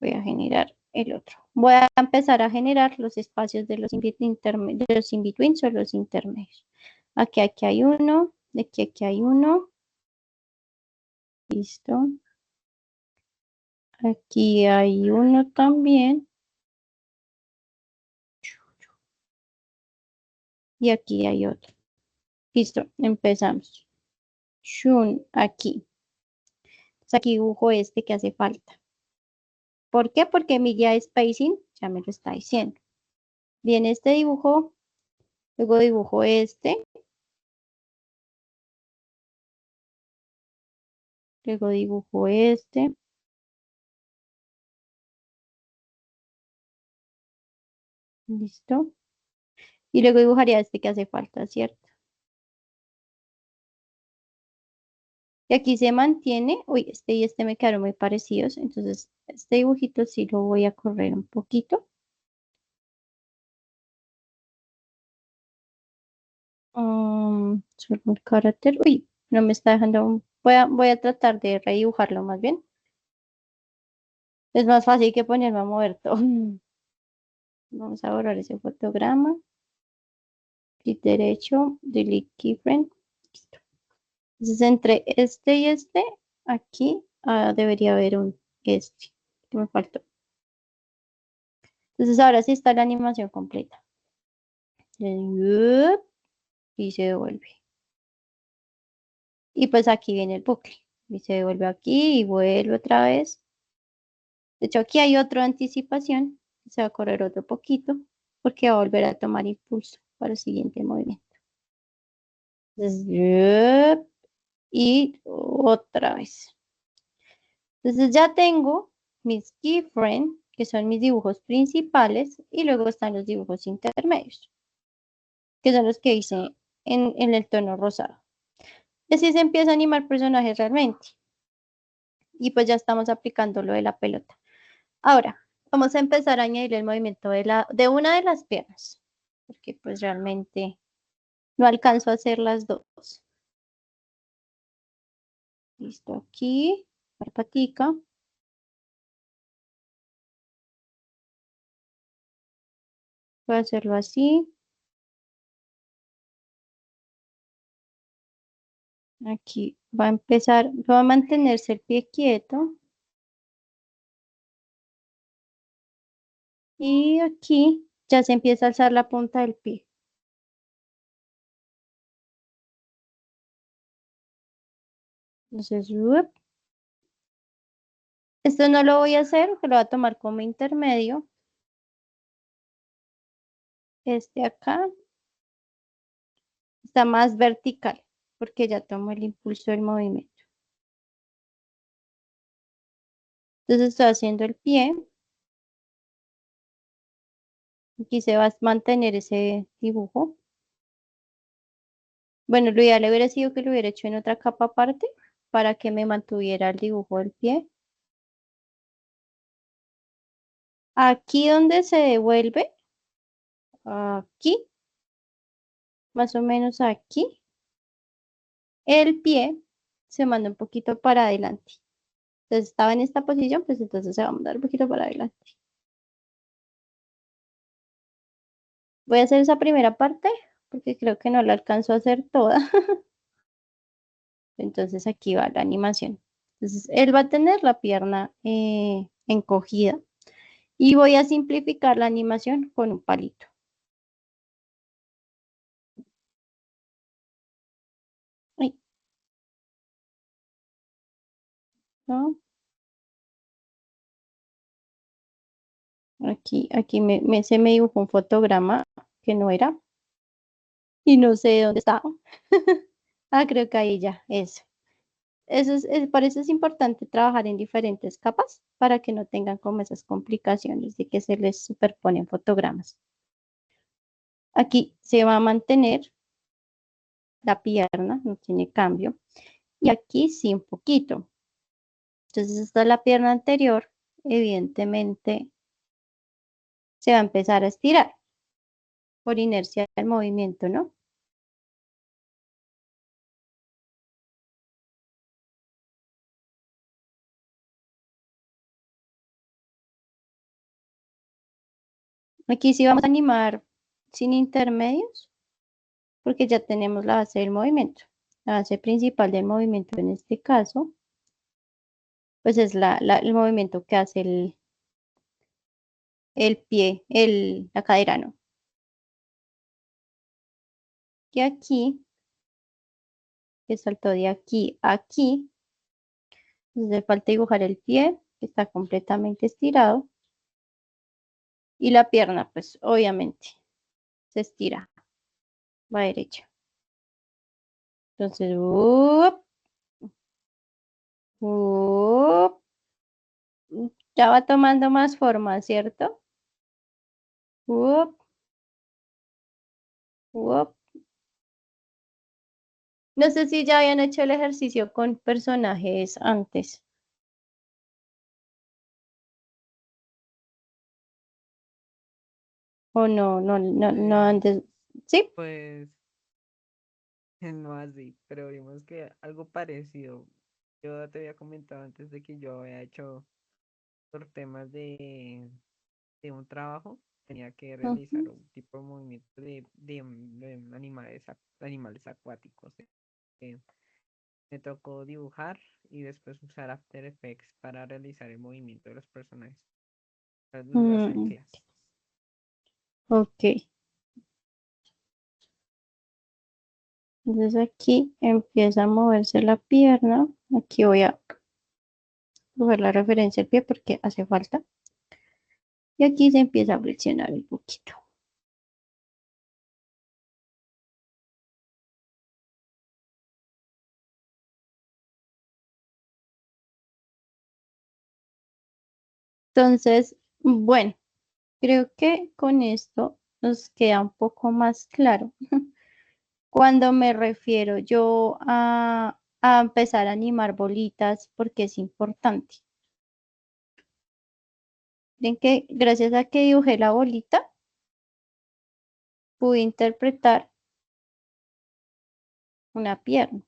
Voy a generar el otro. Voy a empezar a generar los espacios de los in-betweens o los intermedios. Aquí hay uno, de aquí hay uno. Listo. Aquí hay uno también. Y aquí hay otro. Listo, empezamos. Shun, aquí. Entonces aquí dibujo este que hace falta. ¿Por qué? Porque mi guía de spacing ya me lo está diciendo. Viene este dibujo, luego dibujo este, luego dibujo este. Listo. Y luego dibujaría este que hace falta, ¿cierto? Y aquí se mantiene, uy, este y este me quedaron muy parecidos, entonces este dibujito sí lo voy a correr un poquito. Solo un carácter, uy, no me está dejando, voy a tratar de redibujarlo más bien. Es más fácil que ponerme a mover todo. Vamos a borrar ese fotograma. Clic derecho, delete keyframe. Listo. Entonces entre este y este, aquí debería haber un este, que me faltó. Entonces ahora sí está la animación completa. Y se devuelve. Y pues aquí viene el bucle. Y se devuelve aquí y vuelve otra vez. De hecho, aquí hay otro de anticipación. Se va a correr otro poquito porque va a volver a tomar impulso para el siguiente movimiento. Entonces, y otra vez. Entonces ya tengo mis keyframes, que son mis dibujos principales, y luego están los dibujos intermedios, que son los que hice en el tono rosado. Y así se empieza a animar personajes realmente. Y pues ya estamos aplicando lo de la pelota. Ahora, vamos a empezar a añadir el movimiento de una de las piernas, porque pues realmente no alcanzo a hacer las dos. Listo, aquí, la patica. Voy a hacerlo así. Aquí va a empezar, va a mantenerse el pie quieto. Y aquí ya se empieza a alzar la punta del pie. Entonces, esto no lo voy a hacer, que lo voy a tomar como intermedio. Este acá está más vertical, porque ya tomo el impulso del movimiento. Entonces estoy haciendo el pie. Aquí se va a mantener ese dibujo. Bueno, lo ideal hubiera sido que lo hubiera hecho en otra capa aparte para que me mantuviera el dibujo del pie. Aquí donde se devuelve, aquí, más o menos aquí, el pie se manda un poquito para adelante. Entonces estaba en esta posición, pues entonces se va a mandar un poquito para adelante. Voy a hacer esa primera parte porque creo que no la alcanzo a hacer toda. Entonces aquí va la animación. Entonces, él va a tener la pierna encogida y voy a simplificar la animación con un palito. Ay, ¿no? Aquí se me dibujó un fotograma que no era y no sé dónde está. Ah, creo que ahí ya, eso. Por eso es importante trabajar en diferentes capas para que no tengan como esas complicaciones de que se les superponen fotogramas. Aquí se va a mantener la pierna, no tiene cambio. Y aquí sí un poquito. Entonces esta es la pierna anterior, evidentemente se va a empezar a estirar por inercia del movimiento, ¿no? Aquí sí vamos a animar sin intermedios, porque ya tenemos la base del movimiento. La base principal del movimiento en este caso, pues es el movimiento que hace el pie, la cadera, ¿no? Y aquí, que saltó de aquí a aquí, entonces falta dibujar el pie, que está completamente estirado, y la pierna, pues obviamente, se estira, va derecha. Entonces, up, ya va tomando más forma, ¿cierto? Up, up. No sé si ya habían hecho el ejercicio con personajes antes. O no antes. ¿Sí? Pues no así, pero vimos que algo parecido. Yo te había comentado antes de que yo había hecho por temas de un trabajo, tenía que realizar Ujú. un tipo de movimiento de animales acuáticos. Eh, Me tocó dibujar y después usar After Effects para realizar el movimiento de los personajes, las Mm, anclas. ok. Entonces aquí empieza a moverse la pierna. Aquí voy a coger la referencia del pie porque hace falta. Y aquí se empieza a flexionar un poquito. Entonces, bueno, creo que con esto nos queda un poco más claro cuando me refiero yo a empezar a animar bolitas porque es importante. Ven que gracias a que dibujé la bolita, pude interpretar una pierna,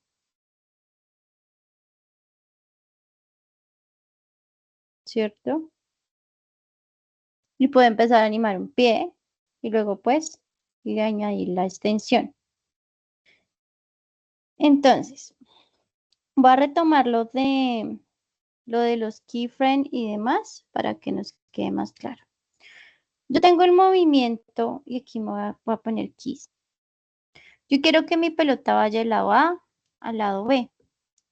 ¿cierto? Y puedo empezar a animar un pie y luego pues y añadir la extensión. Entonces, voy a retomar lo de los keyframes y demás para que nos quede más claro. Yo tengo el movimiento y aquí voy a poner keys. Yo quiero que mi pelota vaya del lado A al lado B,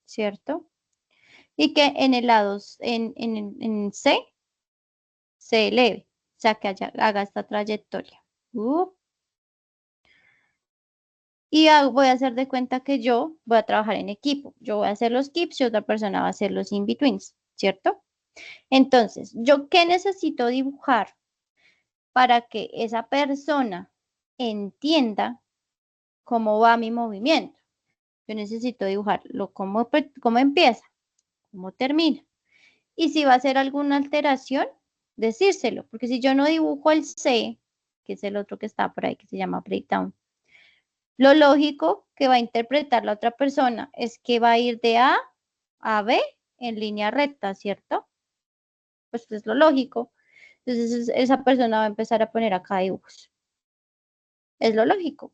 ¿cierto? Y que en el lado en C se eleve, o sea, que haga esta trayectoria. Y voy a hacer de cuenta que yo voy a trabajar en equipo. Yo voy a hacer los keeps y otra persona va a hacer los in-betweens, ¿cierto? Entonces, ¿yo qué necesito dibujar para que esa persona entienda cómo va mi movimiento? Yo necesito dibujarlo, cómo empieza, cómo termina. Y si va a hacer alguna alteración, decírselo, porque si yo no dibujo el C, que es el otro que está por ahí, que se llama breakdown, lo lógico que va a interpretar la otra persona es que va a ir de A a B en línea recta, ¿cierto? Pues es lo lógico. Entonces esa persona va a empezar a poner acá dibujos. Es lo lógico.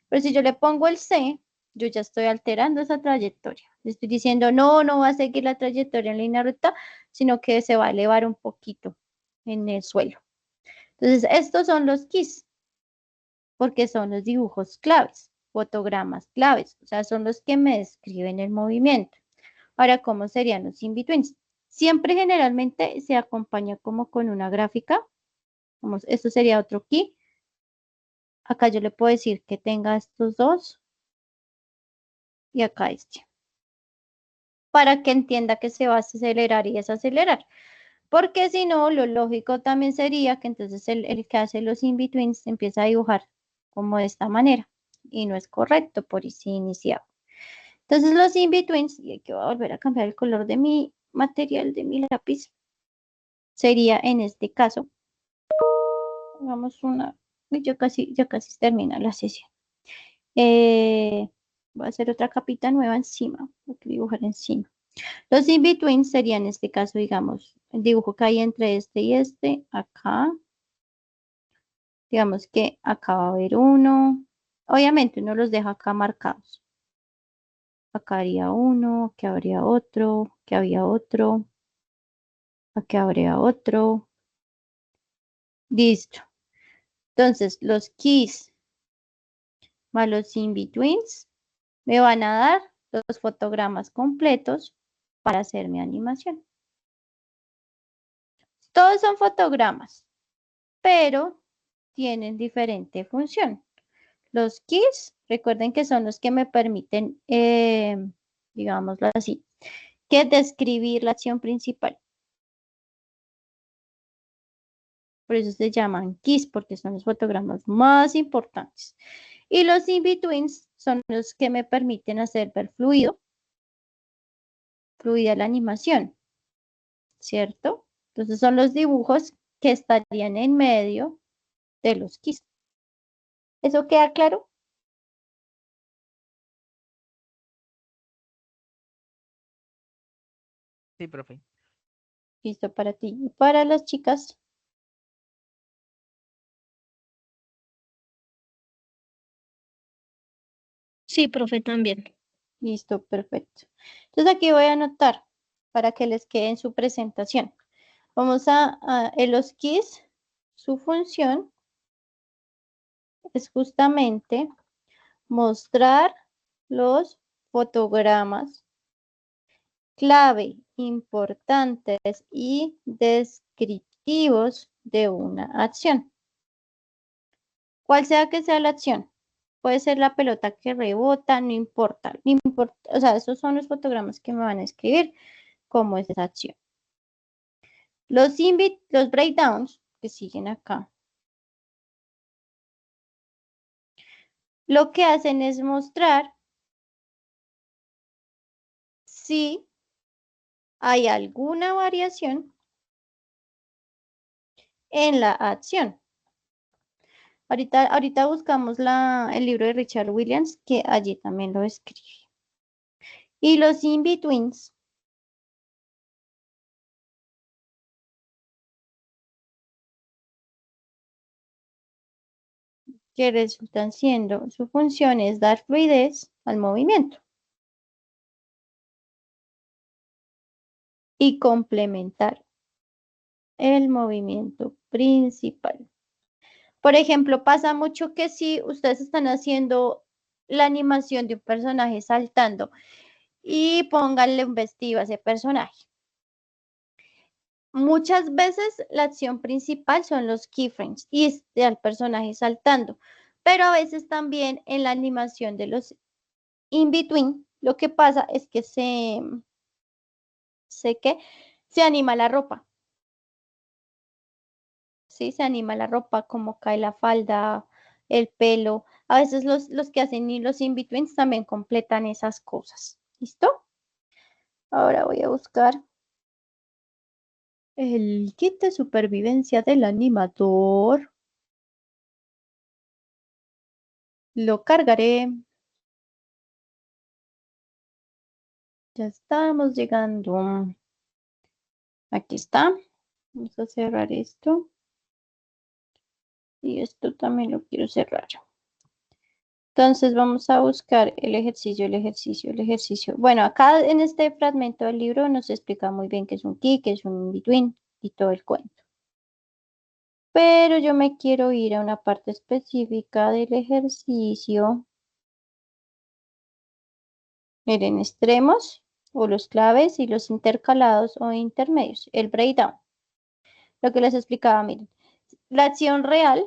Pero si yo le pongo el C, Yo ya estoy alterando esa trayectoria. Le estoy diciendo, no, no va a seguir la trayectoria en línea recta, sino que se va a elevar un poquito en el suelo. Entonces, estos son los keys, porque son los dibujos claves, fotogramas claves, o sea, son los que me describen el movimiento. Ahora, ¿cómo serían los in-betweens? Siempre generalmente se acompaña como con una gráfica. Vamos, esto sería otro key. Acá yo le puedo decir que tenga estos dos y acá este, para que entienda que se va a acelerar y desacelerar. Porque si no, lo lógico también sería que entonces el que hace los in-betweens empieza a dibujar como de esta manera. Y no es correcto por si iniciado. Entonces los in-betweens, y aquí voy a volver a cambiar el color de mi material, de mi lápiz, sería en este caso, hagamos una, uy, ya casi termina la sesión. Voy a hacer otra capita nueva encima, voy a dibujar encima. Los in-betweens serían en este caso, digamos, el dibujo que hay entre este y este, acá. Digamos que acá va a haber uno. Obviamente uno los deja acá marcados. Acá haría uno, que habría otro, que había otro, aquí habría otro. Listo. Entonces, los keys más los in-betweens me van a dar los fotogramas completos para hacer mi animación. Todos son fotogramas, pero tienen diferente función. Los keys, recuerden que son los que me permiten, digámoslo así, que describir la acción principal. Por eso se llaman keys, porque son los fotogramas más importantes. Y los in-betweens son los que me permiten hacer ver fluida la animación, ¿cierto? Entonces son los dibujos que estarían en medio de los keys. ¿Eso queda claro? Sí, profe. Listo para ti. Y para las chicas, Sí, profe, también. listo, perfecto. Entonces aquí voy a anotar para que les quede en su presentación. Vamos en los keys, su función es justamente mostrar los fotogramas clave, importantes y descriptivos de una acción. Cual sea que sea la acción. Puede ser la pelota que rebota, no importa, no importa. O sea, esos son los fotogramas que me van a escribir cómo es esa acción. Los breakdowns que siguen acá, lo que hacen es mostrar si hay alguna variación en la acción. Ahorita buscamos el libro de Richard Williams, que allí también lo escribe. Y los in-betweens que resultan siendo, su función es dar fluidez al movimiento y complementar el movimiento principal. Por ejemplo, pasa mucho que si ustedes están haciendo la animación de un personaje saltando y pónganle un vestido a ese personaje. Muchas veces la acción principal son los keyframes y está el personaje saltando, pero a veces también en la animación de los in-between, lo que pasa es que se anima la ropa. Sí, se anima la ropa, como cae la falda, el pelo. A veces los que hacen y los in-betweens también completan esas cosas. ¿Listo? Ahora voy a buscar el kit de supervivencia del animador. Lo cargaré. Ya estamos llegando. Aquí está. Vamos a cerrar esto. Y esto también lo quiero cerrar. Entonces vamos a buscar el ejercicio, el ejercicio, el ejercicio. Bueno, acá en este fragmento del libro nos explica muy bien qué es un key, qué es un in-between y todo el cuento. Pero yo me quiero ir a una parte específica del ejercicio. Miren, extremos o los claves y los intercalados o intermedios. El breakdown. Lo que les explicaba, miren. La acción real,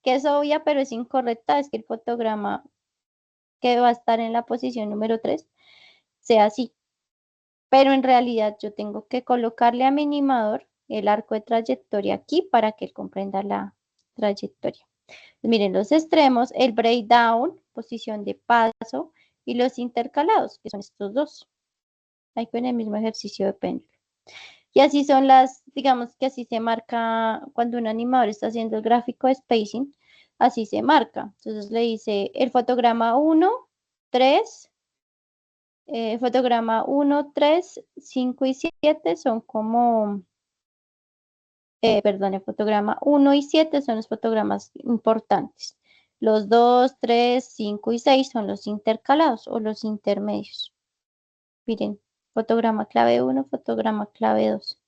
que es obvia pero es incorrecta, es que el fotograma que va a estar en la posición número 3 sea así. Pero en realidad yo tengo que colocarle a mi animador el arco de trayectoria aquí para que él comprenda la trayectoria. Miren los extremos, el breakdown, posición de paso, y los intercalados, que son estos dos. Ahí con el mismo ejercicio de péndulo. Y así son las, digamos que así se marca cuando un animador está haciendo el gráfico de spacing, así se marca. Entonces le dice el fotograma 1, 3, fotograma 1, 3, 5 y 7 son como, perdón, el fotograma 1 y 7 son los fotogramas importantes. Los 2, 3, 5 y 6 son los intercalados o los intermedios. Miren, fotograma clave 1, fotograma clave 2.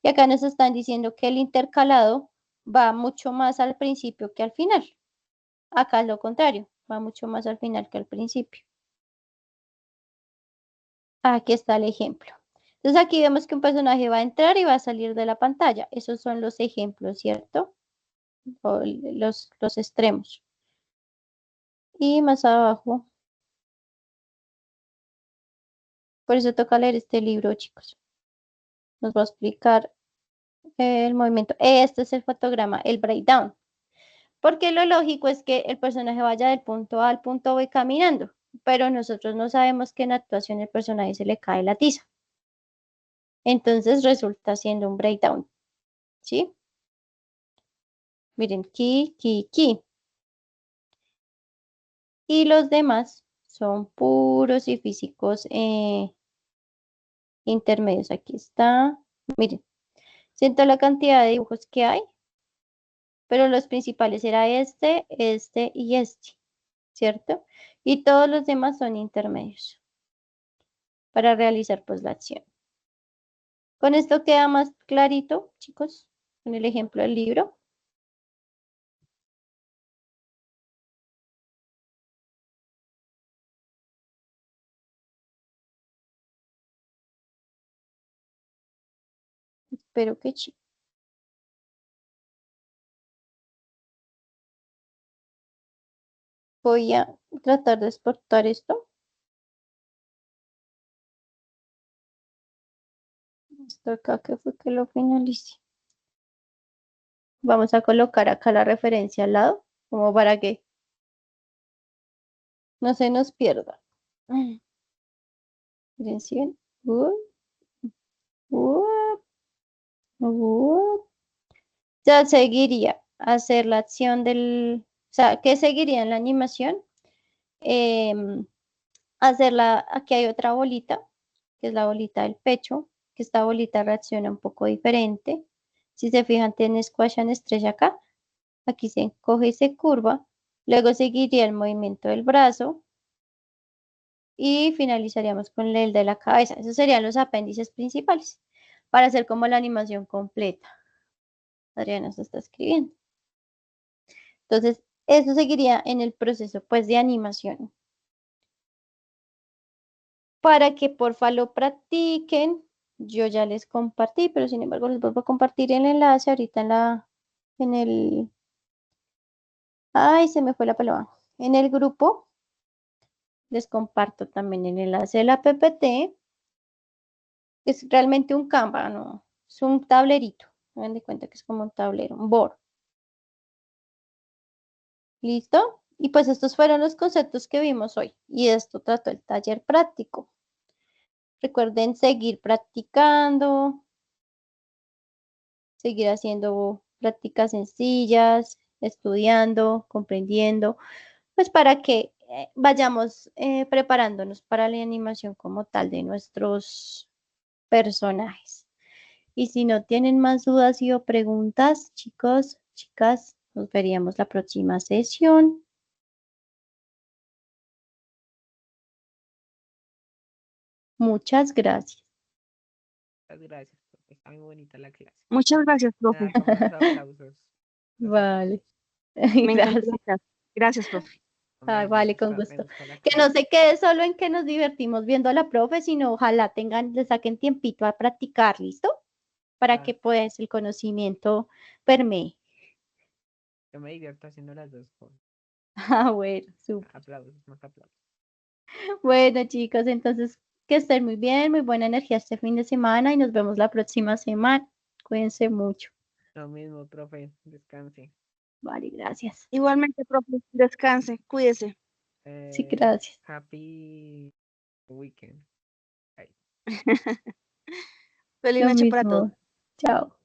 Y acá nos están diciendo que el intercalado va mucho más al principio que al final. Acá es lo contrario, va mucho más al final que al principio. Aquí está el ejemplo. Entonces aquí vemos que un personaje va a entrar y va a salir de la pantalla. Esos son los ejemplos, ¿cierto? O los extremos. Y más abajo. Por eso toca leer este libro, chicos. Nos va a explicar el movimiento. Este es el fotograma, el breakdown. Porque lo lógico es que el personaje vaya del punto A al punto B caminando, pero nosotros no sabemos que en actuación el personaje se le cae la tiza. Entonces resulta siendo un breakdown, ¿sí? Miren, ki, ki, ki. Y los demás son puros y físicos intermedios. Aquí está. Miren, siento la cantidad de dibujos que hay, pero los principales era este y este, ¿cierto? Y todos los demás son intermedios para realizar pues la acción. Con esto queda más clarito, chicos, con el ejemplo del libro. Espero que sí. Voy a tratar de exportar esto. Esto acá que fue que lo finalicé. Vamos a colocar acá la referencia al lado, como para que no se nos pierda. Miren, ¿sí ven? Uh, Ya seguiría hacer la acción del, o sea, ¿qué seguiría en la animación? Hacerla, aquí hay otra bolita, que es la bolita del pecho, que esta bolita reacciona un poco diferente. Si se fijan, tiene squash and stretch acá, aquí se encoge y se curva, luego seguiría el movimiento del brazo y finalizaríamos con el de la cabeza. Esos serían los apéndices principales para hacer como la animación completa. Adriana se está escribiendo. Entonces, eso seguiría en el proceso pues de animación. Para que porfa lo practiquen. Yo ya les compartí, pero sin embargo les vuelvo a compartir el enlace ahorita en el, ay, se me fue la palabra. En el grupo les comparto también el enlace de la PPT. Es realmente un Canva, ¿no? Es un tablerito. Hagan de cuenta que es como un tablero, un board. ¿Listo? Y pues estos fueron los conceptos que vimos hoy. Y de esto trató el taller práctico. Recuerden seguir practicando, seguir haciendo prácticas sencillas, estudiando, comprendiendo, pues para que vayamos preparándonos para la animación como tal de nuestros personajes. Y si no tienen más dudas y o preguntas, chicos, chicas, nos veríamos la próxima sesión. Muchas gracias. Muchas gracias, profe. Está muy bonita la clase. Muchas gracias, Me profe. da como unos aplausos. Los Vale. Me encantó Gracias. la clase. Gracias, profe. Ay, vale, con gusto. Me gusta la Que no clase. se quede solo en que nos divertimos viendo a la profe, sino ojalá le saquen tiempito a practicar, ¿listo? Para Ah, que pues el conocimiento permee. yo me divierto haciendo las dos cosas. Ah, bueno, súper. Aplausos, más aplausos. Bueno, chicos, entonces que estén muy bien, muy buena energía este fin de semana y nos vemos la próxima semana. Cuídense mucho. Lo mismo, profe. Descanse. Vale, gracias. Igualmente, profe. Descanse, cuídese. Sí, gracias. Happy weekend. Bye. Feliz Lo noche para todos. mismo. Chao.